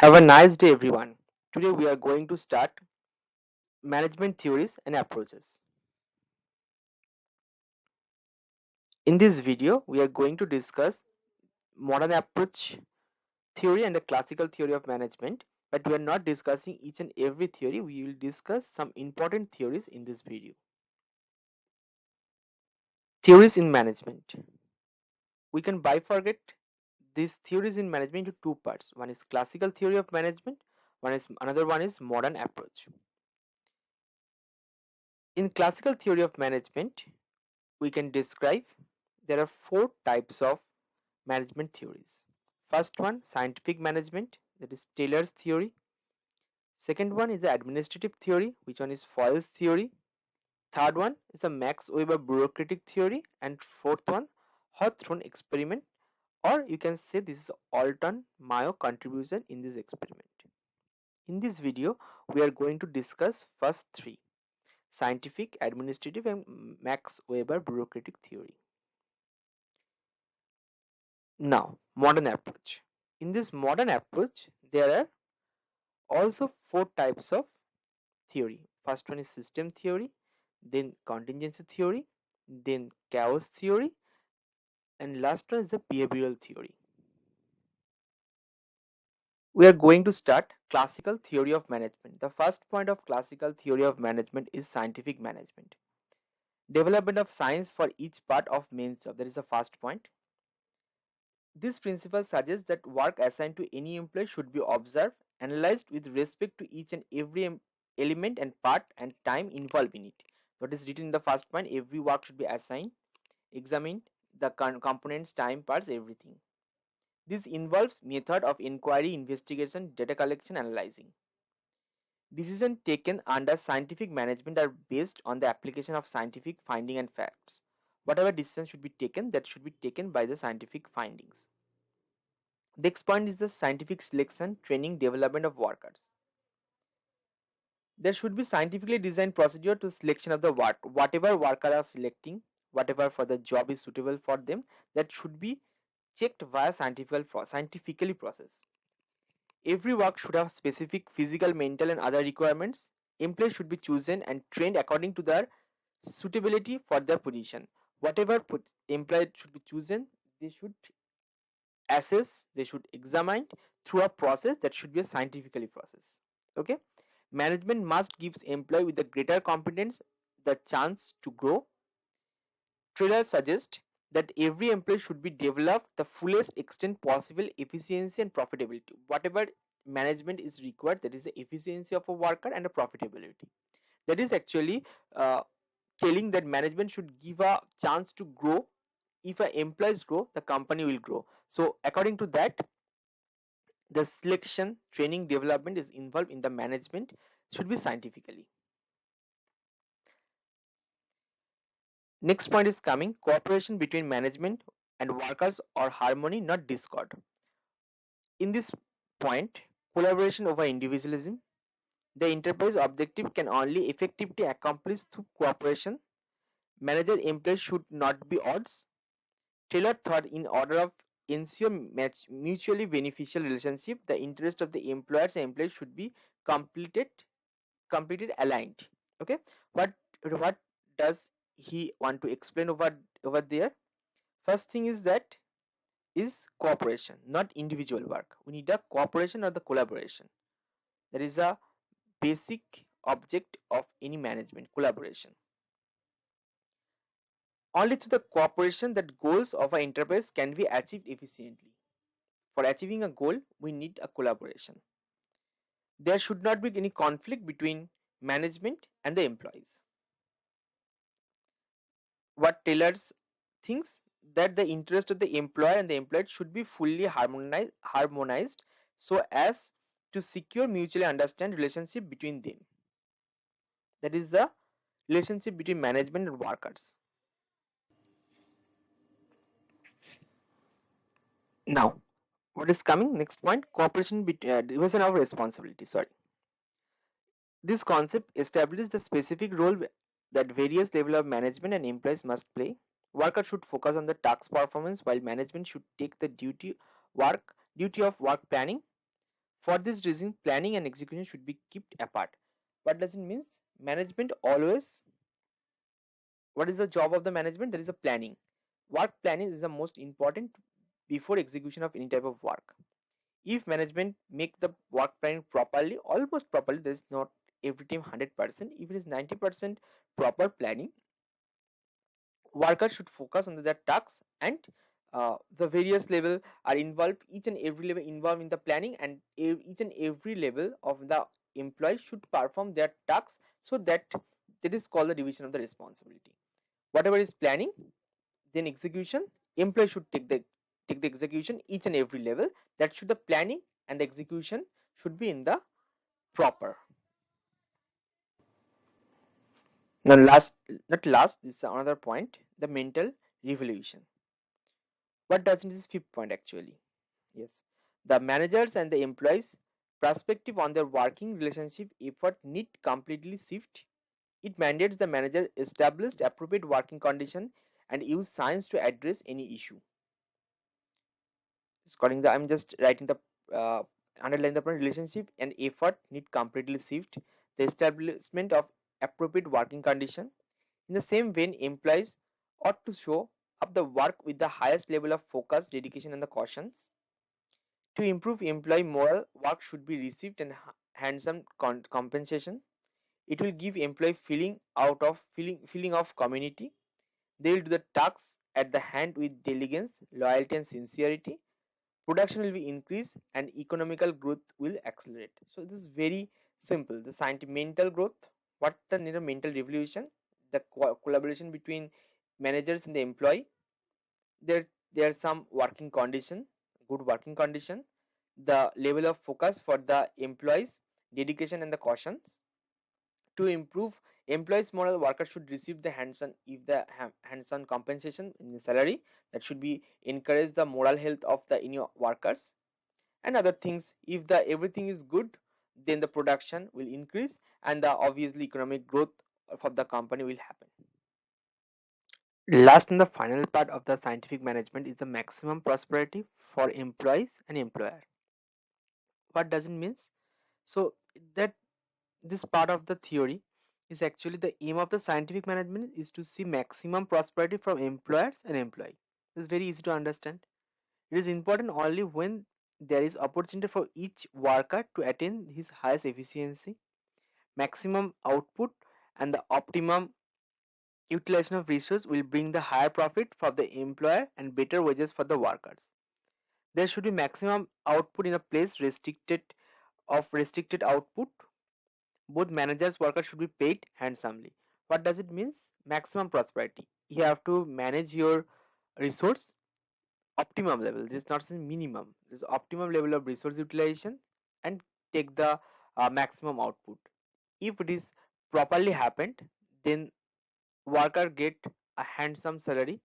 Have a nice day, everyone. Today we are going to start management theories and approaches. In this video, we are going to discuss modern approach theory and the classical theory of management, but we are not discussing each and every theory. We will discuss some important theories in this video. Theories in management. We can bifurcate these theories in management into two parts. One is classical theory of management, another one is modern approach. In classical theory of management, we can describe there are four types of management theories. First one, scientific management, that is Taylor's theory. Second one is the administrative theory, which one is Fayol's theory. Third one is the Max Weber bureaucratic theory, and fourth one, Hawthorne experiment, or you can say this is Alton Mayo contribution in this experiment. In this video, we are going to discuss first three: scientific, administrative, and Max Weber bureaucratic theory. Now, modern approach. In this modern approach, there are also four types of theory. First one is system theory, then contingency theory, then chaos theory, and last one is the behavioral theory. We are going to start classical theory of management. The first point of classical theory of management is scientific management. Development of science for each part of main job. That is the first point. This principle suggests that work assigned to any employee should be observed, analyzed with respect to each and every element and part and time involved in it. What is written in the first point, every work should be assigned, examined, the components, time, parts, everything. This involves method of inquiry, investigation, data collection, analyzing. Decisions taken under scientific management are based on the application of scientific finding and facts. Whatever decision should be taken, that should be taken by the scientific findings. The next point is the scientific selection, training, development of workers. There should be scientifically designed procedure to selection of the work. Whatever worker are selecting, whatever for the job is suitable for them, that should be checked via scientifically process. Every work should have specific physical, mental, and other requirements. Employees should be chosen and trained according to their suitability for their position. Whatever employee should be chosen, they should assess, they should examine through a process that should be a scientifically process. Okay, management must give employee with the greater competence the chance to grow. Taylor suggests that every employee should be developed the fullest extent possible efficiency and profitability. Whatever management is required, that is the efficiency of a worker and the profitability. That is actually uh, telling that management should give a chance to grow. If our employees grow, the company will grow. So according to that, the selection, training, development is involved in the management should be scientifically. Next point is coming, cooperation between management and workers or harmony, not discord. In this point, collaboration over individualism, the enterprise objective can only effectively accomplish through cooperation. Manager employees should not be odds. Taylor thought in order of ensure mutually beneficial relationship, the interest of the employers and employees should be completed completed aligned. Okay, what does he want to explain over there? First thing is that is cooperation, not individual work. We need a cooperation or the collaboration. That is a basic object of any management, collaboration. Only through the cooperation that goals of an enterprise can be achieved efficiently. For achieving a goal, we need a collaboration. There should not be any conflict between management and the employees. What Taylor thinks, that the interest of the employer and the employed should be fully harmonized so as to secure mutually understand relationship between them. That is the relationship between management and workers. Now, what is coming next point, cooperation between division of responsibility. Sorry, this concept establishes the specific role that various level of management and employees must play. Workers should focus on the task performance while management should take the duty of work planning. For this reason, planning and execution should be kept apart. What does it mean? Management always, what is the job of the management? There is a planning. Work planning is the most important before execution of any type of work. If management make the work planning properly, almost properly, there is not every time 100%. If it is 90% proper planning, workers should focus on their tasks, and the various level are involved, each and every level involved in the planning, and each and every level of the employee should perform their tasks, so that that is called the division of the responsibility. Whatever is planning, then execution, employee should take the execution each and every level. That should the planning and the execution should be in the proper. Now last, not last, this is another point, the mental revolution. What does this fifth point actually? Yes, the managers and the employees perspective on their working relationship effort need completely shift. It mandates the manager establish appropriate working condition and use science to address any issue. According the, I'm just writing the underline the point, relationship and effort need completely shift. The establishment of appropriate working condition. In the same vein, employees ought to show up the work with the highest level of focus, dedication, and the cautions. To improve employee morale, work should be received and handsome compensation. It will give employee feeling of community. They will do the tasks at the hand with diligence, loyalty, and sincerity. Production will be increased and economical growth will accelerate. So this is very simple. The scientific mental growth, what the mental revolution, the collaboration between managers and the employee. There's some working condition, good working condition, the level of focus for the employees, dedication and the cautions. To improve employees morale, workers should receive the hands-on, if the hands-on compensation in the salary, that should be encourage the moral health of the workers. And other things, if the everything is good, then the production will increase and the obviously economic growth for the company will happen. Last and the final part of the scientific management is the maximum prosperity for employees and employer. What does it mean? So that this part of the theory is actually the aim of the scientific management is to see maximum prosperity from employers and employee. It's very easy to understand. It is important only when there is opportunity for each worker to attain his highest efficiency, maximum output, and the optimum utilization of resource will bring the higher profit for the employer and better wages for the workers. There should be maximum output in a place restricted output. Both managers workers should be paid handsomely. What does it mean? Maximum prosperity. You have to manage your resource optimum level. This is not saying minimum. This is optimum level of resource utilization and take the maximum output. If it is properly happened, then worker get a handsome salary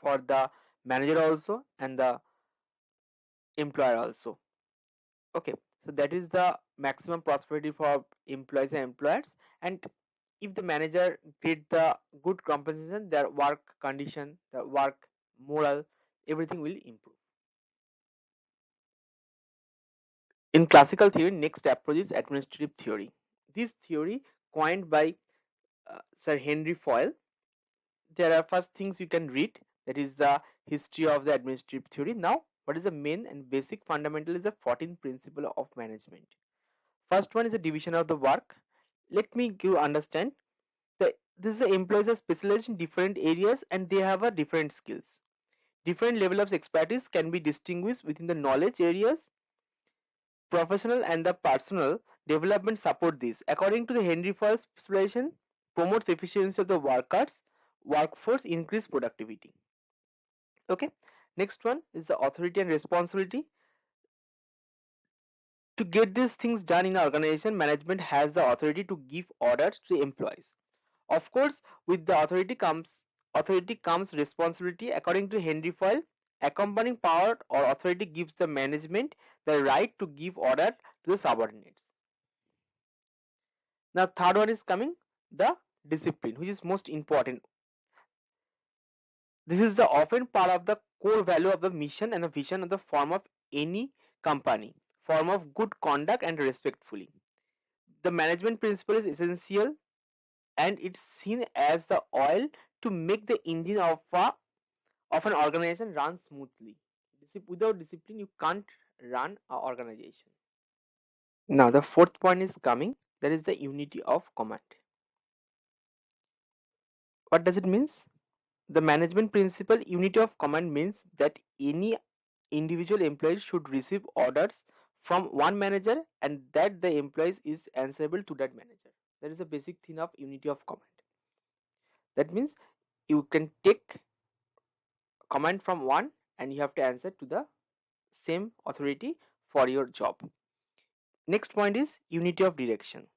for the manager also and the employer also. Okay, so that is the maximum prosperity for employees and employers. And if the manager get the good compensation, their work condition, the work moral, everything will improve. In classical theory, next approach is administrative theory. This theory coined by Sir Henry Fayol. There are first things you can read, that is the history of the administrative theory. Now what is the main and basic fundamental is the 14th principle of management. First one is the division of the work. Let me give understand the this is the employees are specialized in different areas and they have a different skills. Different level of expertise can be distinguished within the knowledge areas. Professional and the personal development support this. According to the Henry Fayol's specialization promotes efficiency of the workforce, increase productivity. Okay, next one is the authority and responsibility. To get these things done in an organization, management has the authority to give orders to the employees. Of course, with the authority comes responsibility. According to Henry Fayol, accompanying power or authority gives the management the right to give order to the subordinates. Now third one is coming, the discipline, which is most important. This is the often part of the core value of the mission and the vision of the form of any company. form of good conduct and respectfully. The management principle is essential and it's seen as the oil to make the engine of an organization run smoothly. Without discipline, you can't run an organization. Now, the fourth point is coming. That is the unity of command. What does it mean? The management principle unity of command means that any individual employee should receive orders from one manager and that the employee is answerable to that manager. That is the basic thing of unity of command. That means you can take command from one and you have to answer to the same authority for your job. Next point is unity of direction.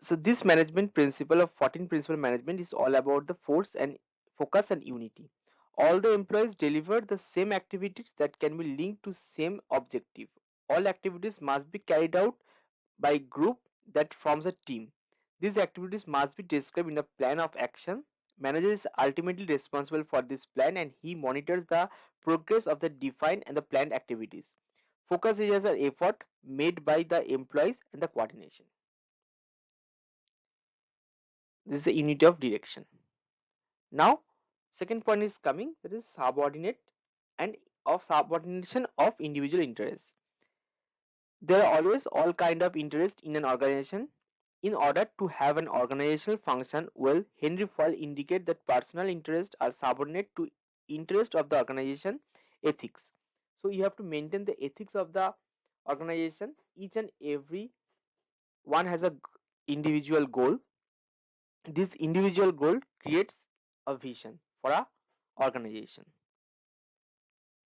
So this management principle of 14 principle management is all about the force and focus and unity. All the employees deliver the same activities that can be linked to same objective. All activities must be carried out by group that forms a team. These activities must be described in a plan of action. Manager is ultimately responsible for this plan and he monitors the progress of the defined and the planned activities. Focus areas are effort made by the employees and the coordination. This is the unity of direction. Now, second point is coming, that is subordinate and of subordination of individual interests. There are always all kind of interest in an organization. In order to have an organizational function well, Henry Fayol indicate that personal interests are subordinate to interest of the organization ethics. So you have to maintain the ethics of the organization. Each and every one has a individual goal. This individual goal creates a vision for a organization.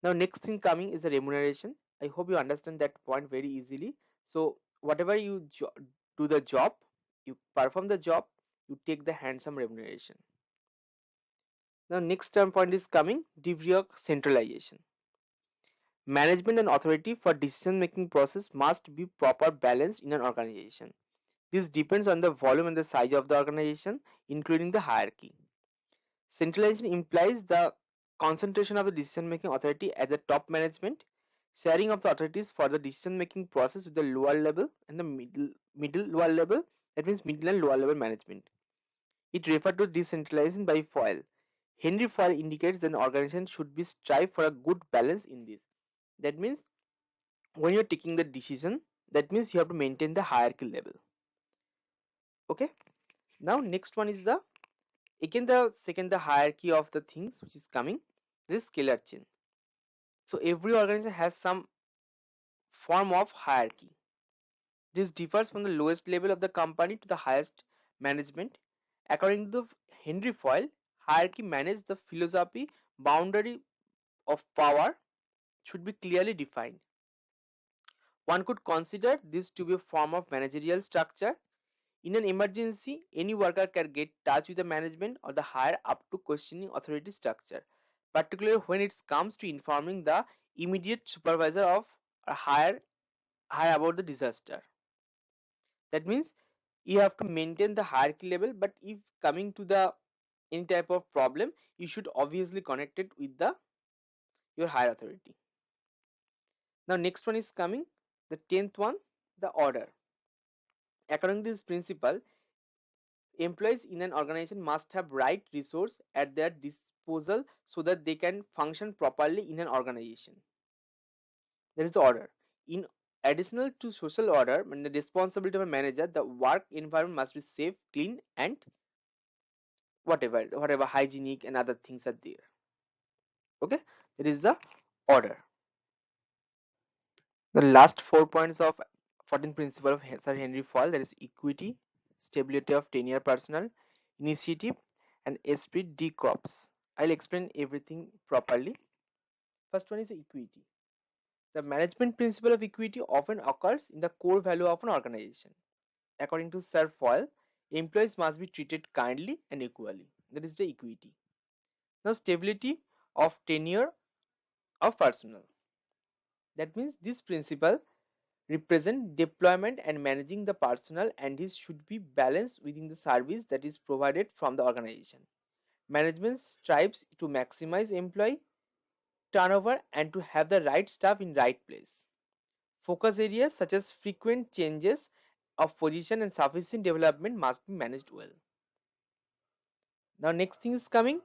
Now next thing coming is the remuneration. I hope you understand that point very easily. So whatever you do the job, you perform the job, you take the handsome remuneration. Now next term point is coming, degree of centralization. Management and authority for decision making process must be proper balanced in an organization. This depends on the volume and the size of the organization, including the hierarchy. Centralization implies the concentration of the decision-making authority at the top management, sharing of the authorities for the decision-making process with the lower level and the middle lower level. That means middle and lower level management. It referred to decentralization by Fayol. Henry Fayol indicates that an organization should be strive for a good balance in this. That means when you're taking the decision, that means you have to maintain the hierarchy level. Okay. Now next one is the again the second the hierarchy of the things which is coming. This scalar chain. So every organization has some form of hierarchy. This differs from the lowest level of the company to the highest management. According to Henry Fayol, hierarchy manages the philosophy boundary of power should be clearly defined. One could consider this to be a form of managerial structure. In an emergency, any worker can get touch with the management or the higher up to questioning authority structure, particularly when it comes to informing the immediate supervisor of a higher about the disaster. That means you have to maintain the hierarchy level, but if coming to the any type of problem, you should obviously connect it with the your higher authority. Now next one is coming, the 10th one, the order. According to this principle, employees in an organization must have right resource at their disposal so that they can function properly in an organization. That is the order. In additional to social order and the responsibility of a manager, the work environment must be safe, clean, and whatever hygienic and other things are there. Okay, that is the order. The last 4 points of 14 principle of Sir Henry Fayol, that is equity, stability of tenure personnel, initiative, and esprit de corps. I'll explain everything properly. First one is equity. The management principle of equity often occurs in the core value of an organization. According to Sir Fayol, employees must be treated kindly and equally. That is the equity. Now, stability of tenure of personnel. That means this principle represent deployment and managing the personnel and this should be balanced within the service that is provided from the organization. Management strives to maximize employee turnover and to have the right staff in right place. Focus areas such as frequent changes of position and sufficient development must be managed well. Now next thing is coming,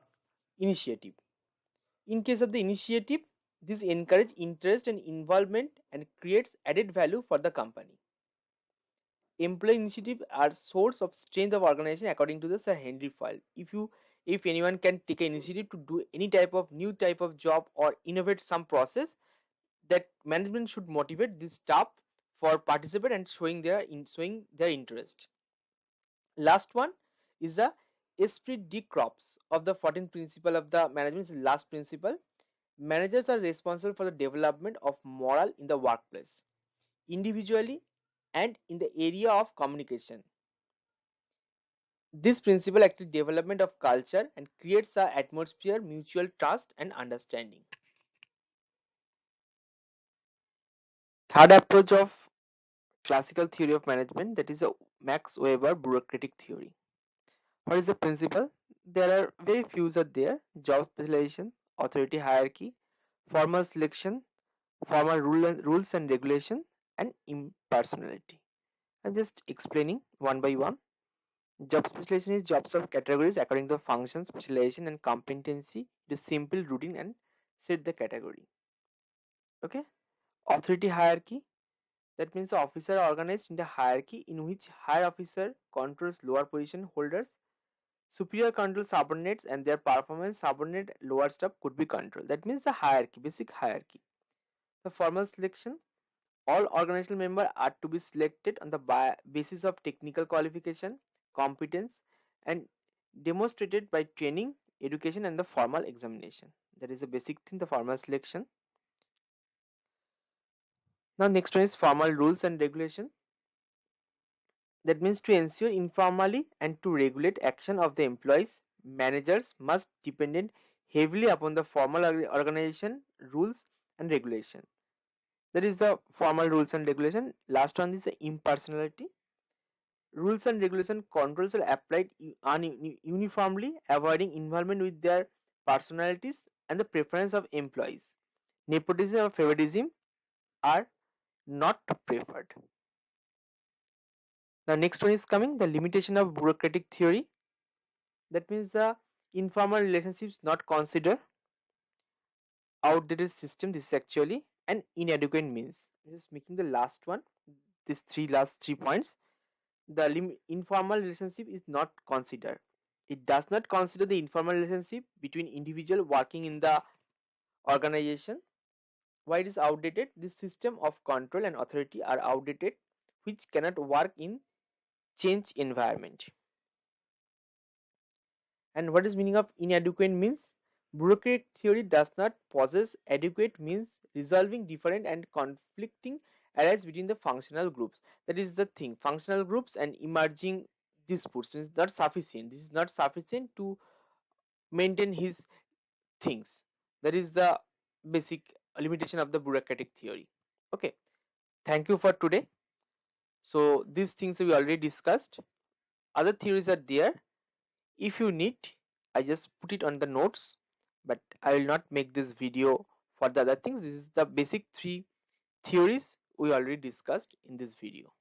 initiative. In case of the initiative, this encourages interest and involvement and creates added value for the company. Employee initiative are source of strength of organization according to the Sir Henry Fayol. If anyone can take an initiative to do any type of new type of job or innovate some process, that management should motivate this staff for participate and showing their interest. Last one is the esprit de corps of the 14th principle of the management, is the last principle. Managers are responsible for the development of morale in the workplace, individually and in the area of communication. This principle actually development of culture and creates an atmosphere mutual trust and understanding. Third approach of classical theory of management, that is a Max Weber bureaucratic theory. What is the principle? There are very few are there: job specialization, authority hierarchy, formal selection, formal rules and regulation, and impersonality. I'm just explaining one by one. Job specialization is jobs of categories according to function, specialization, and competency. It is simple, routine, and set the category. Okay. Authority hierarchy. That means the officer are organized in the hierarchy in which higher officer controls lower position holders. Superior control subordinates and their performance subordinate lower staff could be controlled. That means the hierarchy, basic hierarchy. The formal selection. All organizational members are to be selected on the basis of technical qualification, competence, and demonstrated by training, education, and the formal examination. That is the basic thing, the formal selection. Now next one is formal rules and regulation. That means to ensure informally and to regulate action of the employees, managers must depend heavily upon the formal organization rules and regulation. That is the formal rules and regulation. Last one is the impersonality. Rules and regulation controls are applied uniformly, avoiding involvement with their personalities and the preference of employees. Nepotism or favoritism are not preferred. The next one is coming, the limitation of bureaucratic theory. That means the informal relationships not consider outdated system. This is actually an inadequate means. Just making the last one, these last three points. The informal relationship is not considered. It does not consider the informal relationship between individual working in the organization. Why it is outdated? This system of control and authority are outdated, which cannot work in change environment. And what is meaning of inadequate means? Bureaucratic theory does not possess adequate means resolving different and conflicting arise between the functional groups. That is the thing. Functional groups and emerging disputes is not sufficient. This is not sufficient to maintain his things. That is the basic limitation of the bureaucratic theory. Okay. Thank you for today. So these things we already discussed. Other theories are there. If you need, I just put it on the notes, but I will not make this video for the other things. This is the basic three theories we already discussed in this video.